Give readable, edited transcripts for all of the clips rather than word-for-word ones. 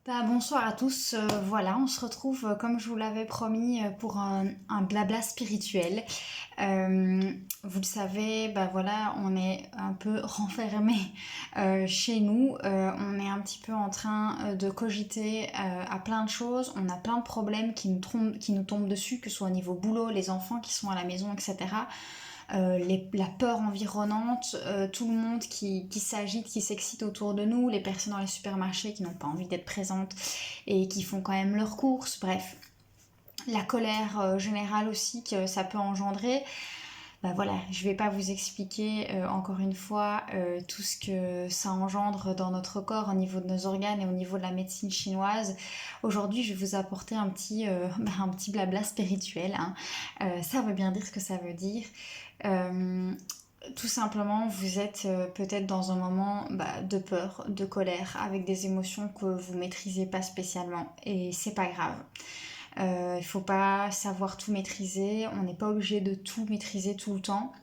Bonsoir à tous, voilà, on se retrouve comme je vous l'avais promis pour un blabla spirituel. Vous le savez, voilà, on est un peu renfermé chez nous, on est un petit peu en train de cogiter à plein de choses, on a plein de problèmes qui nous tombent dessus, que ce soit au niveau boulot, les enfants qui sont à la maison, etc. La peur environnante, tout le monde qui s'agite, qui s'excite autour de nous, les personnes dans les supermarchés qui n'ont pas envie d'être présentes et qui font quand même leurs courses, bref. La colère générale aussi que ça peut engendrer. Voilà, je vais pas vous expliquer encore une fois tout ce que ça engendre dans notre corps au niveau de nos organes et au niveau de la médecine chinoise. Aujourd'hui, je vais vous apporter un petit blabla spirituel, hein. Ça veut bien dire ce que ça veut dire. Euh, Tout simplement, vous êtes peut-être dans un moment de peur, de colère, avec des émotions que vous maîtrisez pas spécialement. Et c'est pas grave. Il faut pas savoir tout maîtriser, on n'est pas obligé de tout maîtriser tout le temps.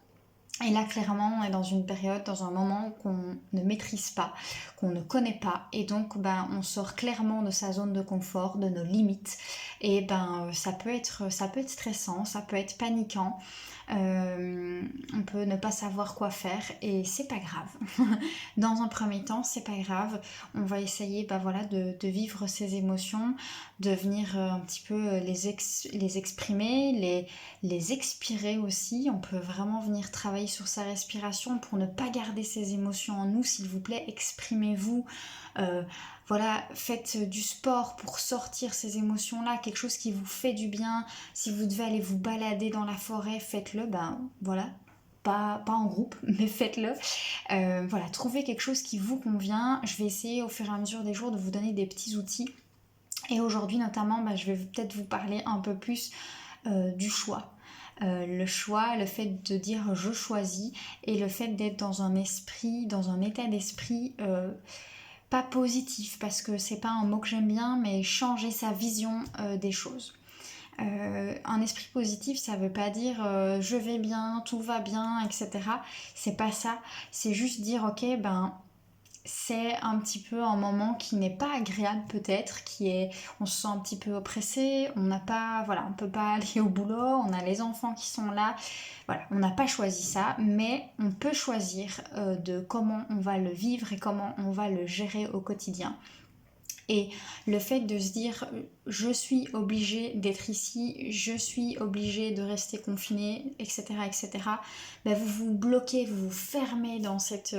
Et là, clairement, on est dans une période, dans un moment qu'on ne maîtrise pas, qu'on ne connaît pas. Et donc, on sort clairement de sa zone de confort, de nos limites. Et ça peut être stressant, ça peut être paniquant. On peut ne pas savoir quoi faire et c'est pas grave. Dans un premier temps, c'est pas grave. On va essayer de vivre ces émotions, de venir un petit peu les exprimer, les expirer aussi. On peut vraiment venir travailler sur sa respiration pour ne pas garder ces émotions en nous. S'il vous plaît, exprimez-vous. Euh, Faites du sport pour sortir ces émotions-là, quelque chose qui vous fait du bien. Si vous devez aller vous balader dans la forêt, faites-le. Pas en groupe, mais faites-le. Trouvez quelque chose qui vous convient. Je vais essayer au fur et à mesure des jours de vous donner des petits outils. Et aujourd'hui notamment, je vais peut-être vous parler un peu plus du choix. Le choix, le fait de dire je choisis et le fait d'être dans un état d'esprit pas positif parce que c'est pas un mot que j'aime bien, mais changer sa vision des choses. Un esprit positif, ça veut pas dire je vais bien, tout va bien, etc. C'est pas ça. C'est juste dire ok, c'est un petit peu un moment qui n'est pas agréable peut-être, on se sent un petit peu oppressé, on peut pas aller au boulot, on a les enfants qui sont là, voilà, on n'a pas choisi ça, mais on peut choisir de comment on va le vivre et comment on va le gérer au quotidien. Et le fait de se dire je suis obligée d'être ici, je suis obligée de rester confinée, etc., etc., vous vous bloquez, vous vous fermez dans cette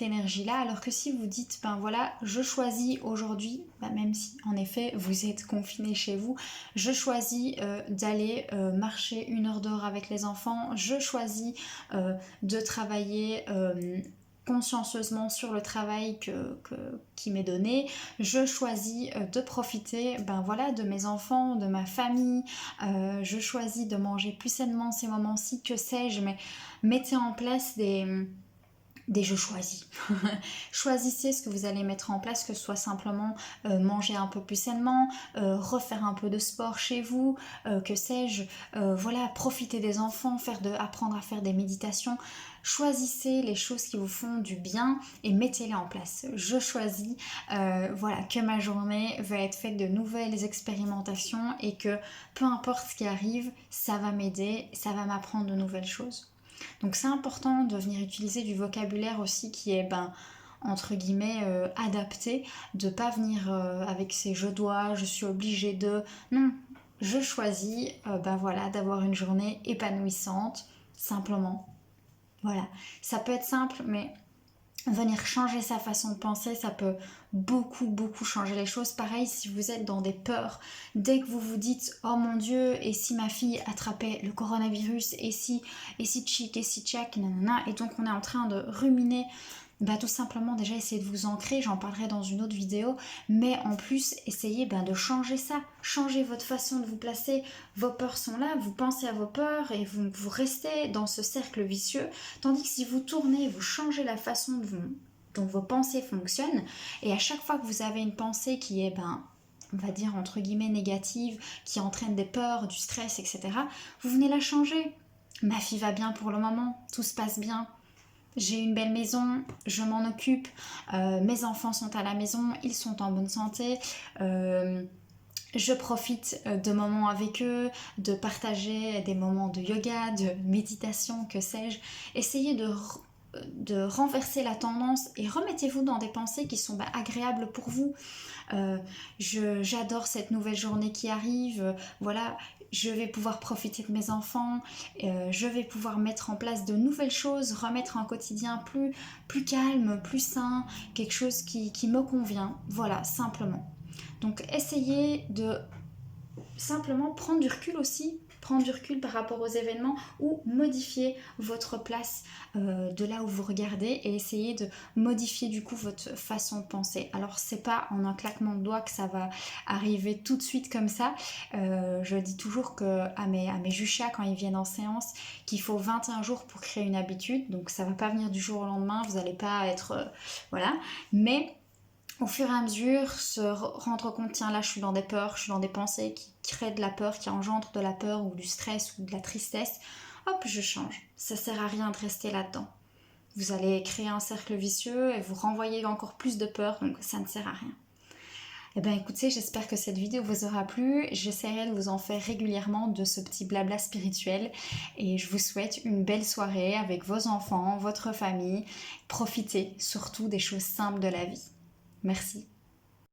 énergie-là, alors que si vous dites je choisis aujourd'hui, même si en effet vous êtes confiné chez vous, je choisis d'aller marcher 1 heure dehors avec les enfants, je choisis de travailler consciencieusement sur le travail qui m'est donné, je choisis de profiter de mes enfants, de ma famille, je choisis de manger plus sainement ces moments-ci, que sais-je, mais mettez en place des je choisis. Choisissez ce que vous allez mettre en place, que ce soit simplement manger un peu plus sainement, refaire un peu de sport chez vous, que sais-je, profiter des enfants, apprendre à faire des méditations. Choisissez les choses qui vous font du bien et mettez-les en place. Je choisis que ma journée va être faite de nouvelles expérimentations et que peu importe ce qui arrive, ça va m'aider, ça va m'apprendre de nouvelles choses. Donc c'est important de venir utiliser du vocabulaire aussi qui est entre guillemets adapté, de pas venir avec ces je dois, je suis obligée de... Non, je choisis d'avoir une journée épanouissante, simplement. Voilà, ça peut être simple, mais venir changer sa façon de penser, ça peut beaucoup changer les choses. Pareil, si vous êtes dans des peurs, dès que vous vous dites oh mon dieu, et si ma fille attrapait le coronavirus, et si tchic, et si tchac, nanana, et donc on est en train de ruminer, tout simplement déjà essayez de vous ancrer, j'en parlerai dans une autre vidéo, mais en plus essayez de changer ça, changez votre façon de vous placer, vos peurs sont là, vous pensez à vos peurs et vous restez dans ce cercle vicieux, tandis que si vous tournez, vous changez la façon dont vos pensées fonctionnent, et à chaque fois que vous avez une pensée qui est on va dire entre guillemets négative, qui entraîne des peurs, du stress, etc., vous venez la changer. Ma fille va bien pour le moment, tout se passe bien. j'ai une belle maison, je m'en occupe, mes enfants sont à la maison, ils sont en bonne santé, je profite de moments avec eux, de partager des moments de yoga, de méditation, que sais-je. Essayez de renverser la tendance et remettez-vous dans des pensées qui sont agréables pour vous. Euh, J'adore cette nouvelle journée qui arrive, voilà, je vais pouvoir profiter de mes enfants, je vais pouvoir mettre en place de nouvelles choses, remettre un quotidien plus calme, plus sain, quelque chose qui me convient, voilà, simplement. Donc essayez de simplement prendre du recul aussi, prendre du recul par rapport aux événements ou modifier votre place de là où vous regardez et essayer de modifier du coup votre façon de penser. Alors c'est pas en un claquement de doigts que ça va arriver tout de suite comme ça. Je dis toujours à mes juchas quand ils viennent en séance qu'il faut 21 jours pour créer une habitude, donc ça va pas venir du jour au lendemain, vous n'allez pas être voilà, mais au fur et à mesure, se rendre compte, tiens là je suis dans des peurs, je suis dans des pensées qui créent de la peur, qui engendrent de la peur ou du stress ou de la tristesse, hop, je change. Ça sert à rien de rester là-dedans. Vous allez créer un cercle vicieux et vous renvoyer encore plus de peur, donc ça ne sert à rien. Eh bien écoutez, j'espère que cette vidéo vous aura plu. J'essaierai de vous en faire régulièrement de ce petit blabla spirituel. Et je vous souhaite une belle soirée avec vos enfants, votre famille. Profitez surtout des choses simples de la vie. Merci.